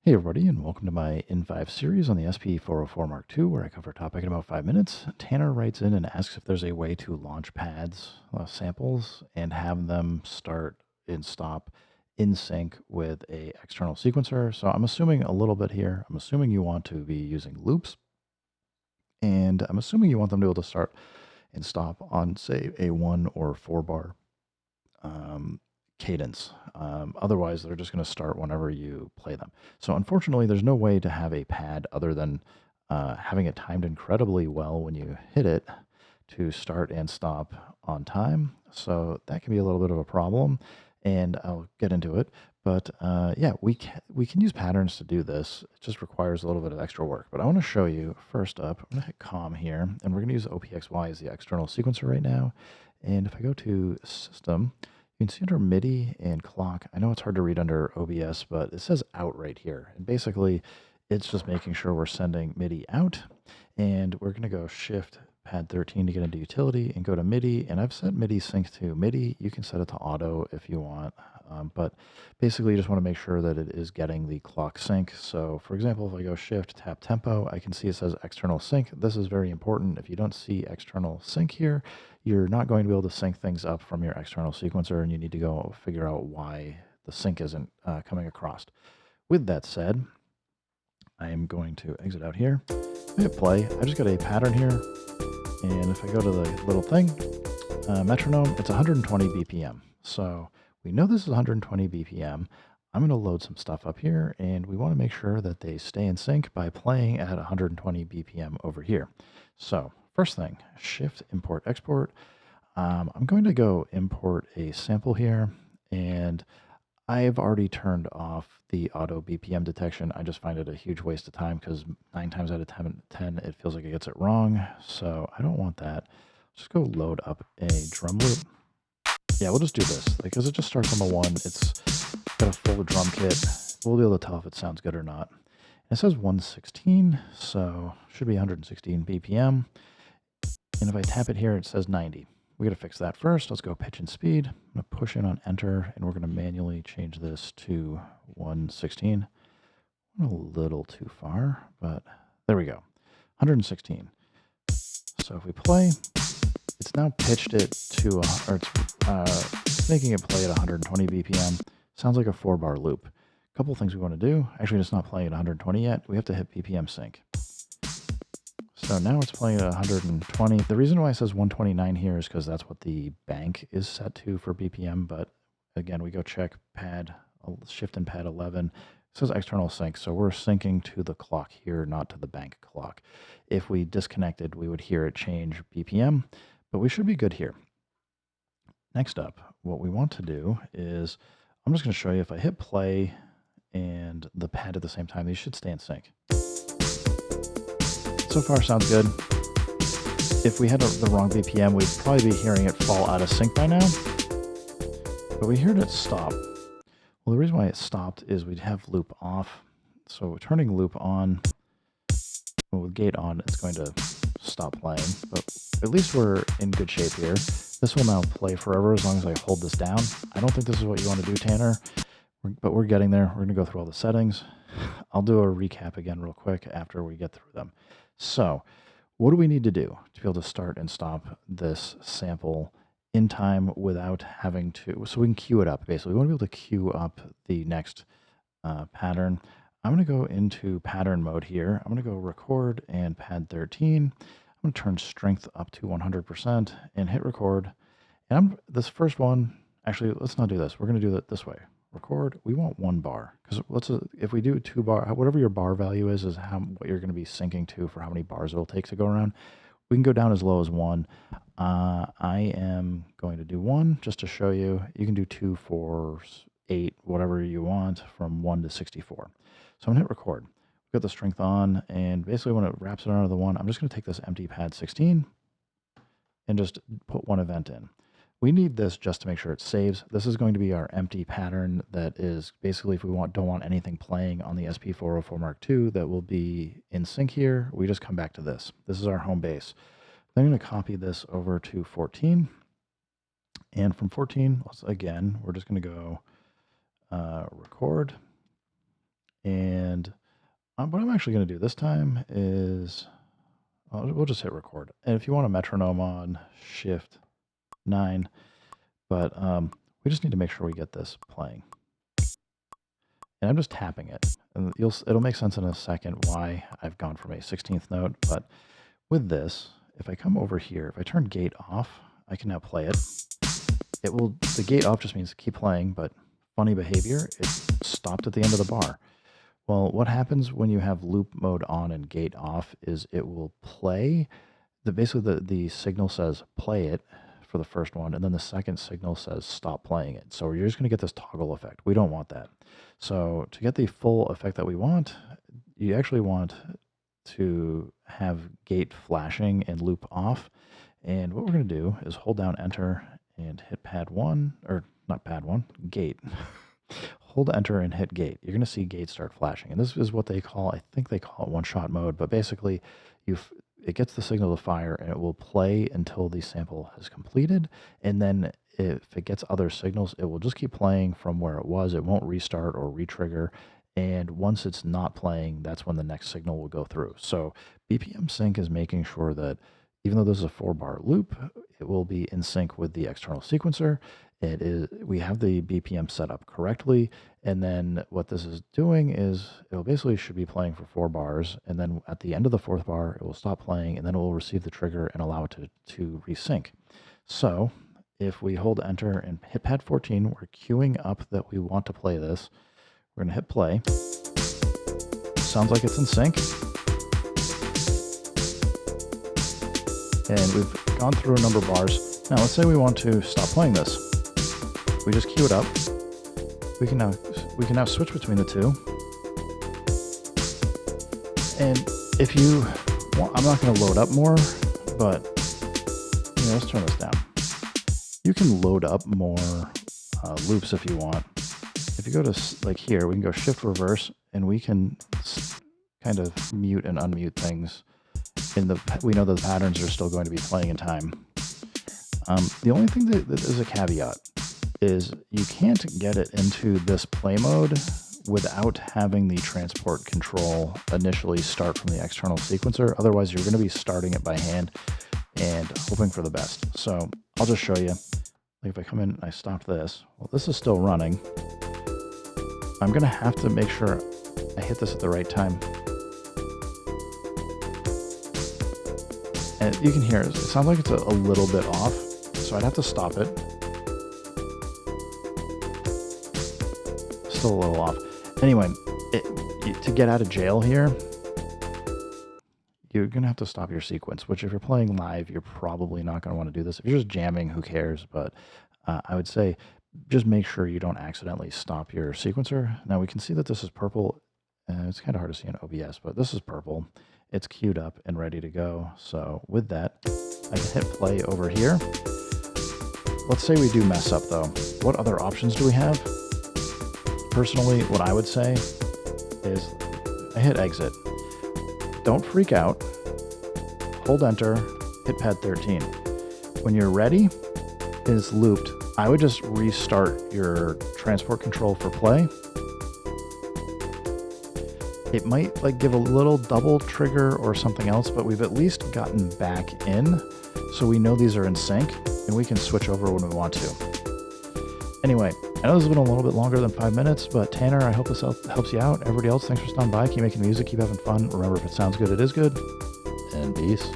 Hey everybody, and welcome to my N5 series on the SP404 mk2, where I cover a topic in about 5 minutes. Tanner writes in and asks if there's a way to launch pads, samples, and have them start and stop in sync with a external sequencer. So I'm assuming a little bit here. I'm assuming you want to be using loops, and I'm assuming you want them to be able to start and stop on, say, a 1 or 4 bar cadence. Otherwise, they're just going to start whenever you play them. So unfortunately, there's no way to have a pad other than having it timed incredibly well when you hit it to start and stop on time. So that can be a little bit of a problem, and I'll get into it. But yeah, we can use patterns to do this. It just requires a little bit of extra work. But I want to show you first up. I'm going to hit COM here, and we're going to use OPXY as the external sequencer right now. And if I go to System, you can see under MIDI and clock, I know it's hard to read under OBS, but it says out right here. And basically, it's just making sure we're sending MIDI out. And we're going to go Shift Pad 13 to get into utility and go to MIDI. And I've set MIDI sync to MIDI. You can set it to auto if you want. But basically, you just want to make sure that it is getting the clock sync. So for example, if I go Shift, tap tempo, I can see it says external sync. This is very important. If you don't see external sync here, you're not going to be able to sync things up from your external sequencer, and you need to go figure out why the sync isn't coming across. With that said, I am going to exit out here. I hit play. I just got a pattern here, and if I go to the little thing, metronome, it's 120 BPM. So we know this is 120 BPM. I'm going to load some stuff up here, and we want to make sure that they stay in sync by playing at 120 BPM over here. So first thing, Shift, Import, Export. I'm going to go import a sample here, and I've already turned off the auto BPM detection. I just find it a huge waste of time because 9 times out of 10, it feels like it gets it wrong. So I don't want that. Just go load up a drum loop. Yeah, we'll just do this because it just starts on the 1. It's got a full drum kit. We'll be able to tell if it sounds good or not. And it says 116, so should be 116 BPM. And if I tap it here, it says 90. We got to fix that first. Let's go pitch and speed. I'm going to push in on enter, and we're going to manually change this to 116. A little too far, but there we go. 116. So if we play, it's now pitched it to, or it's making it play at 120 BPM. Sounds like a 4-bar loop. A couple things we want to do. Actually, it's not playing at 120 yet. We have to hit BPM sync. So now it's playing at 120. The reason why it says 129 here is because that's what the bank is set to for BPM. But again, we go check pad, shift and pad 11. It says external sync. So we're syncing to the clock here, not to the bank clock. If we disconnected, we would hear it change BPM, but we should be good here. Next up, what we want to do is, I'm just going to show you if I hit play and the pad at the same time, these should stay in sync. So far sounds good. If we had the wrong BPM, we'd probably be hearing it fall out of sync by now. But we heard it stop. Well, the reason why it stopped is we'd have loop off. So turning loop on, with gate on, it's going to stop playing. But at least we're in good shape here. This will now play forever as long as I hold this down. I don't think this is what you want to do, Tanner, but we're getting there. We're going to go through all the settings. I'll do a recap again real quick after we get through them. So what do we need to do to be able to start and stop this sample in time without having to, so we can queue it up, basically. We want to be able to queue up the next pattern. I'm going to go into pattern mode here. I'm going to go record and pad 13. I'm going to turn strength up to 100% and hit record. And this first one, actually, let's not do this. We're going to do it this way. Record, we want 1 bar, because if we do 2 bar, whatever your bar value is what you're going to be syncing to for how many bars it'll take to go around. We can go down as low as 1. I am going to do 1 just to show you. You can do 2, 4, 8, whatever you want, from 1 to 64. So I'm going to hit record. We've got the strength on, and basically when it wraps it under the 1, I'm just going to take this empty pad 16 and just put 1 event in. We need this just to make sure it saves. This is going to be our empty pattern that is basically, if we don't want anything playing on the SP404 mk2 that will be in sync here, we just come back to this. This is our home base. Then I'm going to copy this over to 14. And from 14, again, we're just going to go record. And What I'm actually going to do this time is we'll just hit record. And if you want a metronome on, Shift 9, but we just need to make sure we get this playing. And I'm just tapping it. And it'll make sense in a second why I've gone from a 16th note. But with this, if I come over here, if I turn gate off, I can now play it. The gate off just means keep playing, but funny behavior, it stopped at the end of the bar. Well, what happens when you have loop mode on and gate off is it will play. Basically, the signal says play it for the first one, and then the second signal says stop playing it. So you're just going to get this toggle effect. We don't want that. So to get the full effect that we want, you actually want to have gate flashing and loop off. And what we're going to do is hold down Enter and hit pad 1, or not pad 1, gate. Hold Enter and hit gate. You're going to see gate start flashing. And this is what they call, I think they call it one-shot mode, but basically it gets the signal to fire and it will play until the sample has completed. And then if it gets other signals, it will just keep playing from where it was. It won't restart or retrigger. And once it's not playing, that's when the next signal will go through. So BPM sync is making sure that even though this is a 4-bar loop, it will be in sync with the external sequencer. We have the BPM set up correctly, and then what this is doing is it basically should be playing for 4 bars, and then at the end of the 4th bar, it will stop playing, and then it will receive the trigger and allow it to resync. So if we hold Enter and hit pad 14, we're queuing up that we want to play this. We're going to hit play. Sounds like it's in sync. And we've gone through a number of bars. Now let's say we want to stop playing this. We just queue it up. We can now switch between the two. And if you want, I'm not going to load up more, but let's turn this down. You can load up more loops if you want. If you go to like here, we can go Shift Reverse, and we can kind of mute and unmute things. We know that the patterns are still going to be playing in time. The only thing that is a caveat is you can't get it into this play mode without having the transport control initially start from the external sequencer. Otherwise, you're going to be starting it by hand and hoping for the best. So I'll just show you. Like if I come in and I stop this, well, this is still running. I'm going to have to make sure I hit this at the right time. And you can hear it sounds like it's a little bit off, so I'd have to stop it. Still a little off. Anyway, to get out of jail here, you're going to have to stop your sequence, which if you're playing live, you're probably not going to want to do this. If you're just jamming, who cares? But I would say just make sure you don't accidentally stop your sequencer. Now we can see that this is purple. It's kind of hard to see in OBS, but this is purple. It's queued up and ready to go. So with that, I can hit play over here. Let's say we do mess up though. What other options do we have? Personally, what I would say is I hit exit. Don't freak out. Hold Enter, hit pad 13. When you're ready, it is looped. I would just restart your transport control for play. It might give a little double trigger or something else, but we've at least gotten back in, so we know these are in sync, and we can switch over when we want to. Anyway, I know this has been a little bit longer than 5 minutes, but Tanner, I hope this helps you out. Everybody else, thanks for stopping by. Keep making music, keep having fun. Remember, if it sounds good, it is good. And peace.